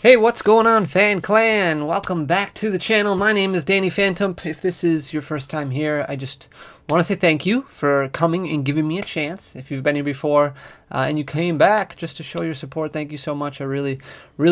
Hey, what's going on, Fan Clan? Welcome back to the channel. My name is Danny Phantom. If this is your first time here, I just want to say thank you for coming and giving me a chance. If you've been here before and you came back just to show your support, thank you so much. I really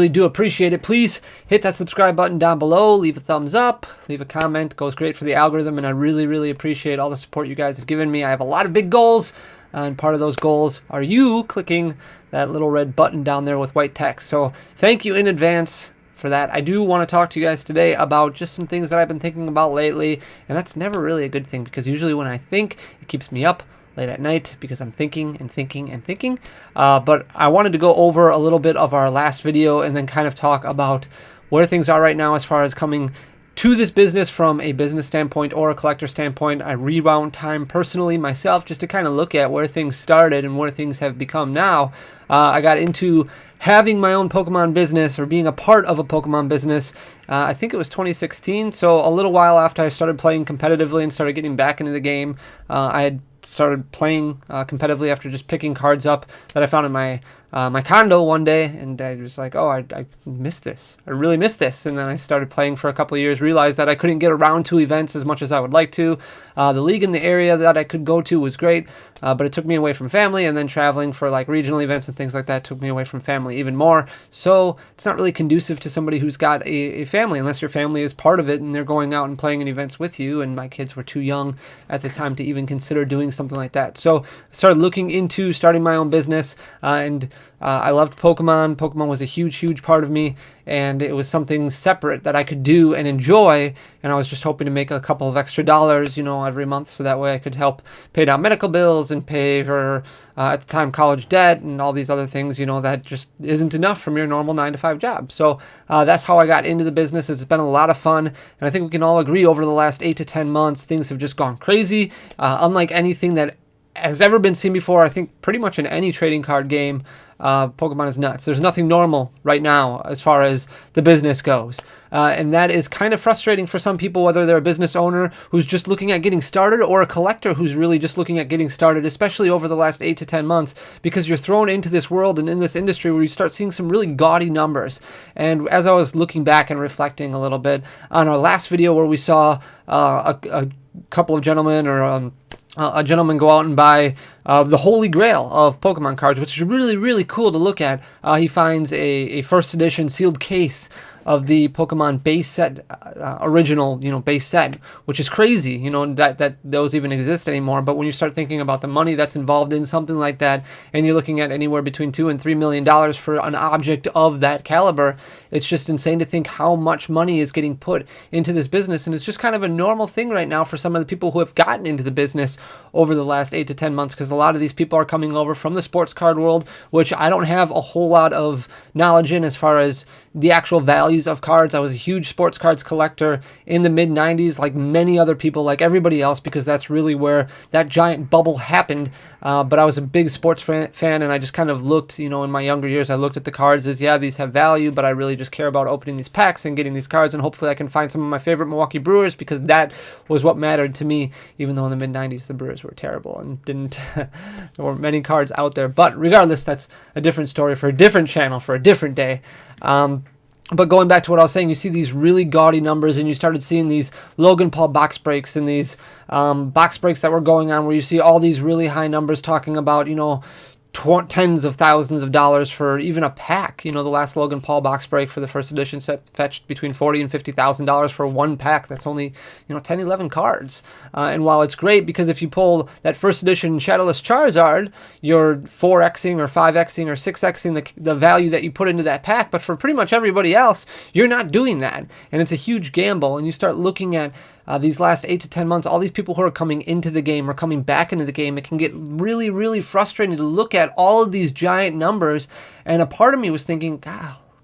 do appreciate it. Please hit that subscribe button down below. Leave a thumbs up. Leave a comment. It goes great for the algorithm, and I really appreciate all the support you guys have given me. I have a lot of big goals. And part of those goals are you clicking that little red button down there with white text. So thank you in advance for that. I do want to talk to you guys today about just some things that I've been thinking about lately. And that's never really a good thing, because usually when I think, it keeps me up late at night because I'm thinking and thinking and thinking. But I wanted to go over a little bit of our last video and then kind of talk about where things are right now as far as coming to this business from a business standpoint or a collector standpoint. I rewound time personally myself just to kind of look at where things started and where things have become now. I got into having my own Pokemon business, or being a part of a Pokemon business, I think it was 2016, so a little while after I started playing competitively and started getting back into the game. I had started playing competitively after just picking cards up that I found in my condo one day, and I was like, oh, I missed this. I really missed this. And then I started playing for a couple of years, realized that I couldn't get around to events as much as I would like to. The league in the area that I could go to was great, but it took me away from family, and then traveling for like regional events and things like that took me away from family even more. So it's not really conducive to somebody who's got a family, unless your family is part of it and they're going out and playing in events with you. And my kids were too young at the time to even consider doing something like that. So I started looking into starting my own business, and I loved Pokemon. Pokemon was a huge part of me, and it was something separate that I could do and enjoy. And I was just hoping to make a couple of extra dollars, every month, so that way I could help pay down medical bills and pay for, at the time, college debt and all these other things, that just isn't enough from your normal 9-to-5 job. So that's how I got into the business. It's been a lot of fun, and I think we can all agree over the last 8 to 10 months, things have just gone crazy. Unlike anything that has ever been seen before, I think pretty much in any trading card game, Pokemon is nuts. There's nothing normal right now as far as the business goes. And that is kind of frustrating for some people, whether they're a business owner who's just looking at getting started, or a collector who's really just looking at getting started, especially over the last 8 to 10 months, because you're thrown into this world and in this industry where you start seeing some really gaudy numbers. And as I was looking back and reflecting a little bit on our last video where we saw a couple of gentlemen, or a gentleman go out and buy the Holy Grail of Pokemon cards, which is really cool to look at. He finds a first edition sealed case of the Pokemon base set, original, base set, which is crazy, that those even exist anymore. But when you start thinking about the money that's involved in something like that, and you're looking at anywhere between $2 and $3 million for an object of that caliber, it's just insane to think how much money is getting put into this business. And it's just kind of a normal thing right now for some of the people who have gotten into the business over the last 8 to 10 months, because a lot of these people are coming over from the sports card world, which I don't have a whole lot of knowledge in as far as the actual values of cards. I was a huge sports cards collector in the mid 90s, like many other people, like everybody else, because that's really where that giant bubble happened. But I was a big sports fan, and I just kind of looked, in my younger years, I looked at the cards as, yeah, these have value, but I really just care about opening these packs and getting these cards, and hopefully I can find some of my favorite Milwaukee Brewers, because that was what mattered to me, even though in the mid 90s the Brewers were terrible and didn't there weren't many cards out there. But regardless, that's a different story for a different channel for a different day. But going back to what I was saying, you see these really gaudy numbers, and you started seeing these Logan Paul box breaks, and these box breaks that were going on where you see all these really high numbers talking about, tens of thousands of dollars for even a pack. The last Logan Paul box break for the first edition set fetched between $40,000 and $50,000 for one pack. That's only 10, 11 cards. And while it's great, because if you pull that first edition Shadowless Charizard, you're 4xing or 5xing or 6xing the value that you put into that pack. But for pretty much everybody else, you're not doing that, and it's a huge gamble. And you start looking at these last 8 to 10 months, all these people who are coming into the game or coming back into the game, it can get really frustrating to look at all of these giant numbers. And a part of me was thinking,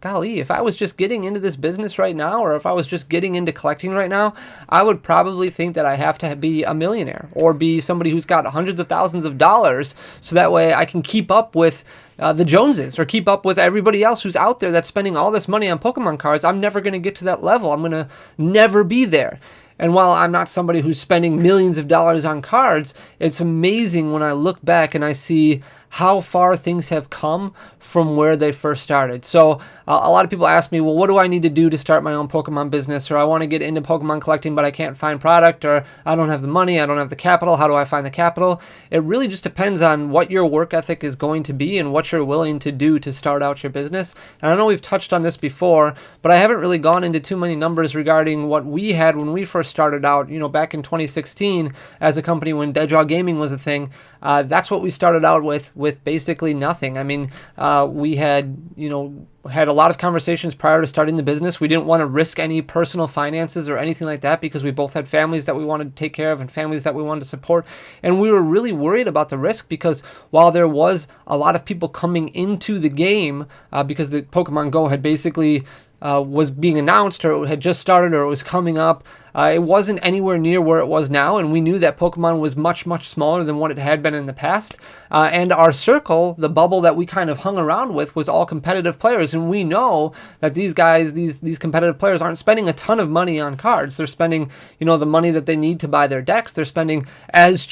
golly, if I was just getting into this business right now, or if I was just getting into collecting right now, I would probably think that I have to be a millionaire or be somebody who's got hundreds of thousands of dollars, so that way I can keep up with the Joneses, or keep up with everybody else who's out there that's spending all this money on Pokemon cards. I'm never going to get to that level. I'm going to never be there. And while I'm not somebody who's spending millions of dollars on cards, it's amazing when I look back and I see how far things have come from where they first started. So a lot of people ask me, well, what do I need to do to start my own Pokemon business? Or I want to get into Pokemon collecting, but I can't find product, or I don't have the money, I don't have the capital. How do I find the capital? It really just depends on what your work ethic is going to be and what you're willing to do to start out your business. And I know we've touched on this before, but I haven't really gone into too many numbers regarding what we had when we first started out, back in 2016 as a company when Dead Draw Gaming was a thing. That's what we started out with basically nothing. I mean, we had, had a lot of conversations prior to starting the business. We didn't want to risk any personal finances or anything like that because we both had families that we wanted to take care of and families that we wanted to support. And we were really worried about the risk because while there was a lot of people coming into the game because the Pokemon Go had basically was being announced, or it had just started, or it was coming up. It wasn't anywhere near where it was now, and we knew that Pokemon was much, much smaller than what it had been in the past. And our circle, the bubble that we kind of hung around with, was all competitive players, and we know that these guys, these competitive players, aren't spending a ton of money on cards. They're spending, the money that they need to buy their decks. They're spending as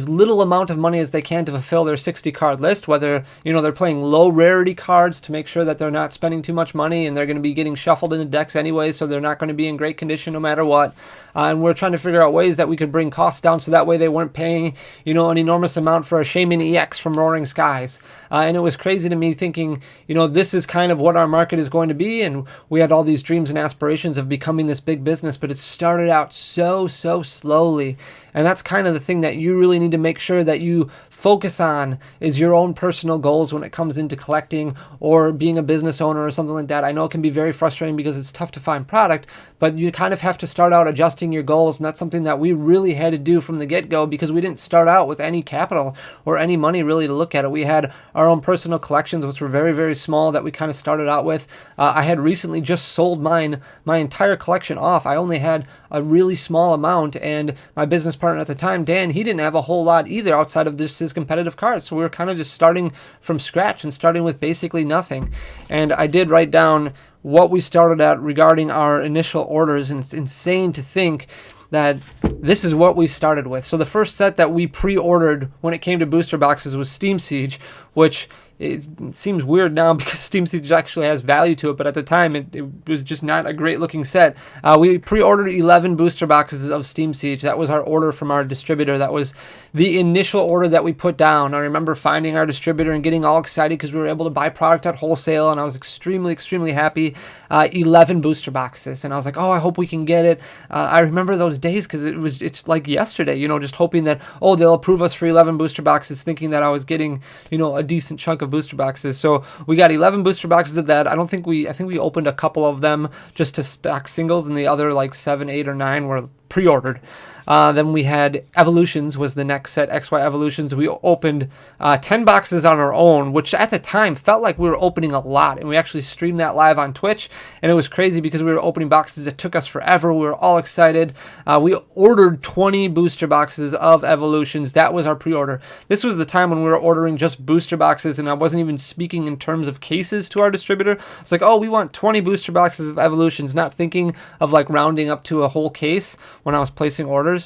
little amount of money as they can to fulfill their 60 card list, whether they're playing low rarity cards to make sure that they're not spending too much money, and they're going to be getting shuffled into decks anyway, so they're not going to be in great condition no matter what. And we're trying to figure out ways that we could bring costs down so that way they weren't paying an enormous amount for a Shaymin EX from Roaring Skies. And it was crazy to me thinking, this is kind of what our market is going to be, and we had all these dreams and aspirations of becoming this big business, but it started out so slowly. And that's kind of the thing that you really need to make sure that you focus on, is your own personal goals when it comes into collecting or being a business owner or something like that. I know it can be very frustrating because it's tough to find product, but you kind of have to start out adjusting your goals, and that's something that we really had to do from the get-go because we didn't start out with any capital or any money really to look at it. We had our own personal collections, which were very, very small, that we kind of started out with. I had recently just sold my entire collection off. I only had a really small amount, and my business partner at the time, Dan, he didn't have a whole lot either outside of his competitive cards. So we were kind of just starting from scratch and starting with basically nothing. And I did write down what we started at regarding our initial orders, and it's insane to think that this is what we started with. So the first set that we pre-ordered when it came to booster boxes was Steam Siege, which it seems weird now because Steam Siege actually has value to it, but at the time it was just not a great looking set. We pre-ordered 11 booster boxes of Steam Siege. That was our order from our distributor. That was the initial order that we put down. I remember finding our distributor and getting all excited because we were able to buy product at wholesale, and I was extremely, extremely happy. 11 booster boxes, and I was like, oh, I hope we can get it. I remember those days because it's like yesterday, just hoping that, they'll approve us for 11 booster boxes, thinking that I was getting, a decent chunk of booster boxes. So we got 11 booster boxes of that. I think we opened a couple of them just to stock singles, and the other like 7, 8, or 9 were pre-ordered. Then we had Evolutions was the next set, XY Evolutions. We opened 10 boxes on our own, which at the time felt like we were opening a lot. And we actually streamed that live on Twitch. And it was crazy because we were opening boxes. It took us forever. We were all excited. We ordered 20 booster boxes of Evolutions. That was our pre-order. This was the time when we were ordering just booster boxes, and I wasn't even speaking in terms of cases to our distributor. It's like, we want 20 booster boxes of Evolutions, not thinking of like rounding up to a whole case when I was placing orders.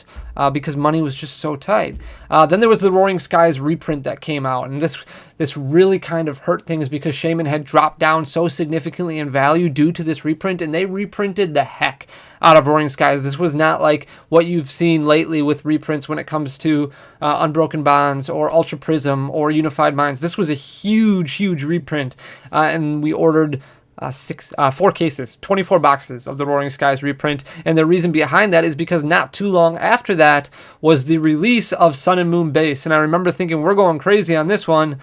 Because money was just so tight. Then there was the Roaring Skies reprint that came out, and this really kind of hurt things because Shaymin had dropped down so significantly in value due to this reprint, and they reprinted the heck out of Roaring Skies. This was not like what you've seen lately with reprints when it comes to Unbroken Bonds or Ultra Prism or Unified Minds. This was a huge, huge reprint, and we ordered 4 cases, 24 boxes of the Roaring Skies reprint. And the reason behind that is because not too long after that was the release of Sun and Moon Base. And I remember thinking, we're going crazy on this one.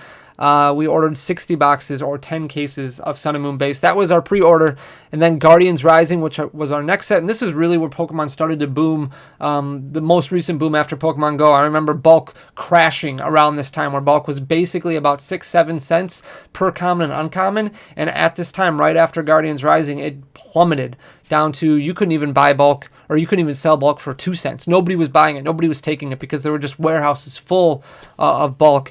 We ordered 60 boxes or 10 cases of Sun and Moon Base. That was our pre-order. And then Guardians Rising, which was our next set. And this is really where Pokemon started to boom, the most recent boom after Pokemon Go. I remember bulk crashing around this time, where bulk was basically about 6-7 cents per common and uncommon. And at this time, right after Guardians Rising, it plummeted down to you couldn't even buy bulk, or you couldn't even sell bulk for 2 cents. Nobody was buying it. Nobody was taking it because there were just warehouses full of bulk.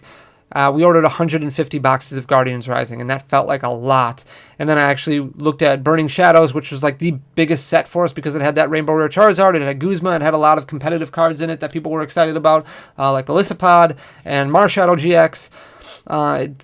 we ordered 150 boxes of Guardians Rising, and that felt like a lot. And then I actually looked at Burning Shadows, which was like the biggest set for us because it had that Rainbow Rare Charizard, it had Guzma, it had a lot of competitive cards in it that people were excited about, like Elisapod and Marshadow GX.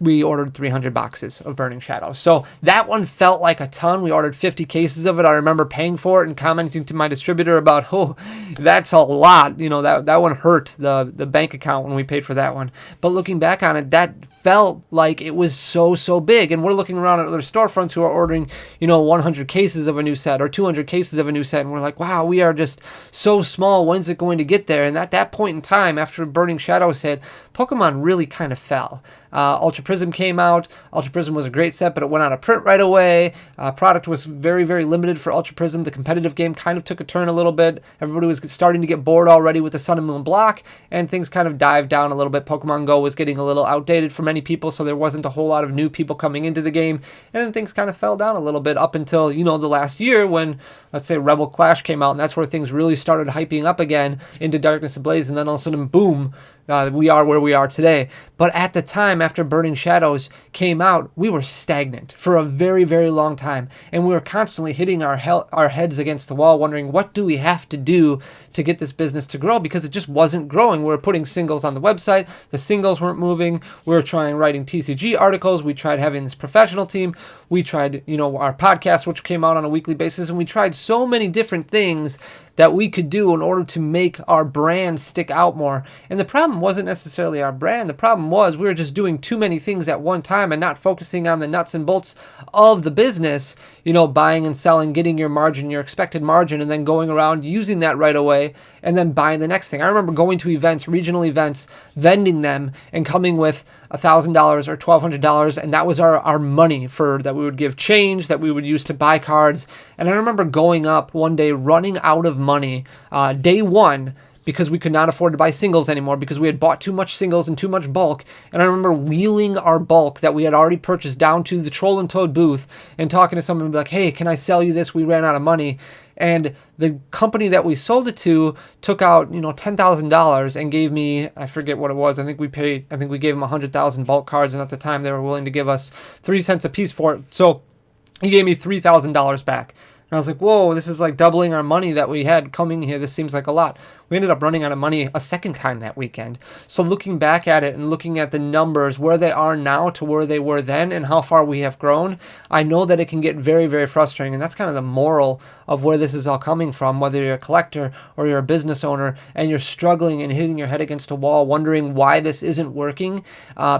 We ordered 300 boxes of Burning Shadows. So that one felt like a ton. We ordered 50 cases of it. I remember paying for it and commenting to my distributor about, oh, that's a lot. That one hurt the bank account when we paid for that one. But looking back on it, that felt like it was so big. And we're looking around at other storefronts who are ordering, 100 cases of a new set or 200 cases of a new set. And we're like, wow, we are just so small. When's it going to get there? And at that point in time, after Burning Shadows hit, Pokemon really kind of fell. Ultra Prism came out. Ultra Prism was a great set, but it went out of print right away. Product was very limited for Ultra Prism. The competitive game kind of took a turn a little bit. Everybody was starting to get bored already with the Sun and Moon block, and things kind of dived down a little bit. Pokemon Go was getting a little outdated for many people, so there wasn't a whole lot of new people coming into the game, and then things kind of fell down a little bit up until, the last year when, let's say, Rebel Clash came out, and that's where things really started hyping up again into Darkness Ablaze, and then all of a sudden, boom, we are where we are today. But at the time, after Burning Shadows came out, we were stagnant for a very long time. And we were constantly hitting our heads against the wall, wondering, what do we have to do to get this business to grow? Because it just wasn't growing. We were putting singles on the website. The singles weren't moving. We were trying writing TCG articles. We tried having this professional team. We tried, our podcast, which came out on a weekly basis. And we tried so many different things that we could do in order to make our brand stick out more. And the problem wasn't necessarily our brand. The problem was we were just doing too many things at one time and not focusing on the nuts and bolts of the business, buying and selling, getting your margin, your expected margin, and then going around using that right away and then buying the next thing. I remember going to events, regional events, vending them and coming with $1,000 or $1,200, and that was our money that we would give change, that we would use to buy cards. And I remember going up one day, running out of money, day one, because we could not afford to buy singles anymore because we had bought too much singles and too much bulk. And I remember wheeling our bulk that we had already purchased down to the Troll and Toad booth and talking to someone and be like, hey, can I sell you this? We ran out of money. And the company that we sold it to took out, $10,000 and gave me, I forget what it was. I think we gave them 100,000 bulk cards. And at the time they were willing to give us 3 cents a piece for it. So he gave me $3,000 back. And I was like, whoa, this is like doubling our money that we had coming here. This seems like a lot. We ended up running out of money a second time that weekend. So looking back at it and looking at the numbers, where they are now to where they were then and how far we have grown, I know that it can get very frustrating. And that's kind of the moral of where this is all coming from, whether you're a collector or you're a business owner and you're struggling and hitting your head against a wall, wondering why this isn't working.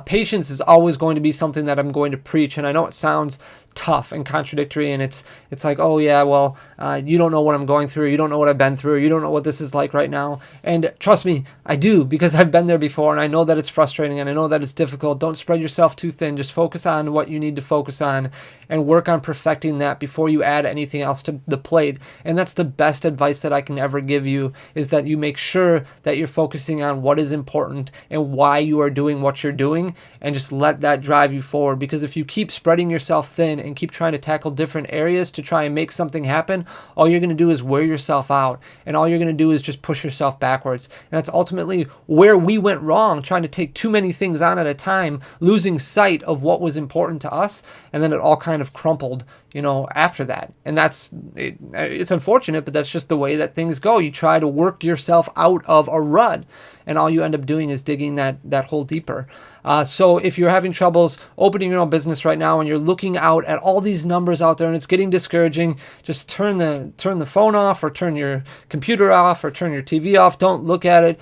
Patience is always going to be something that I'm going to preach. And I know it sounds tough and contradictory, and it's like, oh yeah, well, you don't know what I'm going through, you don't know what I've been through, you don't know what this is like right now. And trust me, I do, because I've been there before, and I know that it's frustrating, and I know that it's difficult. Don't spread yourself too thin. Just focus on what you need to focus on and work on perfecting that before you add anything else to the plate. And that's the best advice that I can ever give you, is that you make sure that you're focusing on what is important and why you are doing what you're doing, and just let that drive you forward. Because if you keep spreading yourself thin and keep trying to tackle different areas to try and make something happen, all you're going to do is wear yourself out, and all you're going to do is just push yourself backwards. And that's ultimately where we went wrong, trying to take too many things on at a time, losing sight of what was important to us, and then it all kind of crumpled, after that. And it's unfortunate, but that's just the way that things go. You try to work yourself out of a rut, and all you end up doing is digging that hole deeper. So if you're having troubles opening your own business right now and you're looking out at all these numbers out there and it's getting discouraging, just turn the phone off, or turn your computer off, or turn your TV off. Don't look at it.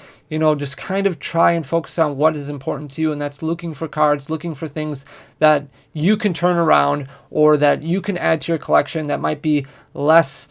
Just kind of try and focus on what is important to you, and that's looking for cards, looking for things that you can turn around or that you can add to your collection that might be less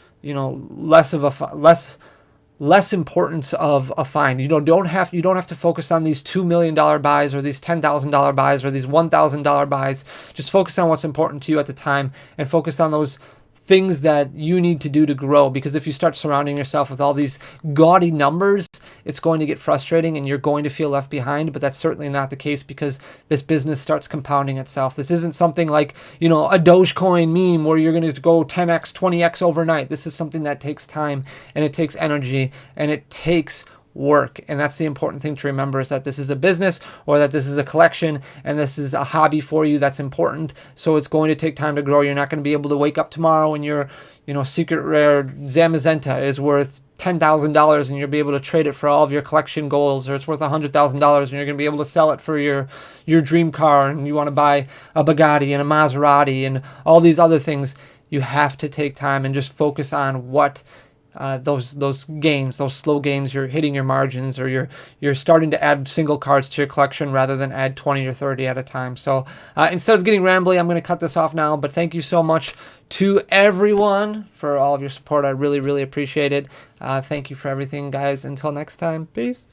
importance of a find. You don't have to focus on these $2 million buys or these $10,000 buys or these $1,000 buys. Just focus on what's important to you at the time, and focus on those things that you need to do to grow. Because if you start surrounding yourself with all these gaudy numbers, it's going to get frustrating and you're going to feel left behind. But that's certainly not the case, because this business starts compounding itself. This isn't something like, a Dogecoin meme where you're going to go 10x, 20x overnight. This is something that takes time, and it takes energy, and it takes work. And that's the important thing to remember, is that this is a business, or that this is a collection, and this is a hobby for you that's important. So it's going to take time to grow. You're not going to be able to wake up tomorrow and your, secret rare Zamazenta is worth $10,000 and you'll be able to trade it for all of your collection goals, or it's worth $100,000 and you're going to be able to sell it for your dream car, and you want to buy a Bugatti and a Maserati and all these other things. You have to take time and just focus on what those gains, those slow gains, you're hitting your margins, or you're starting to add single cards to your collection rather than add 20 or 30 at a time. So instead of getting rambly, I'm going to cut this off now. But thank you so much to everyone for all of your support. I really, really appreciate it. Thank you for everything, guys. Until next time, peace.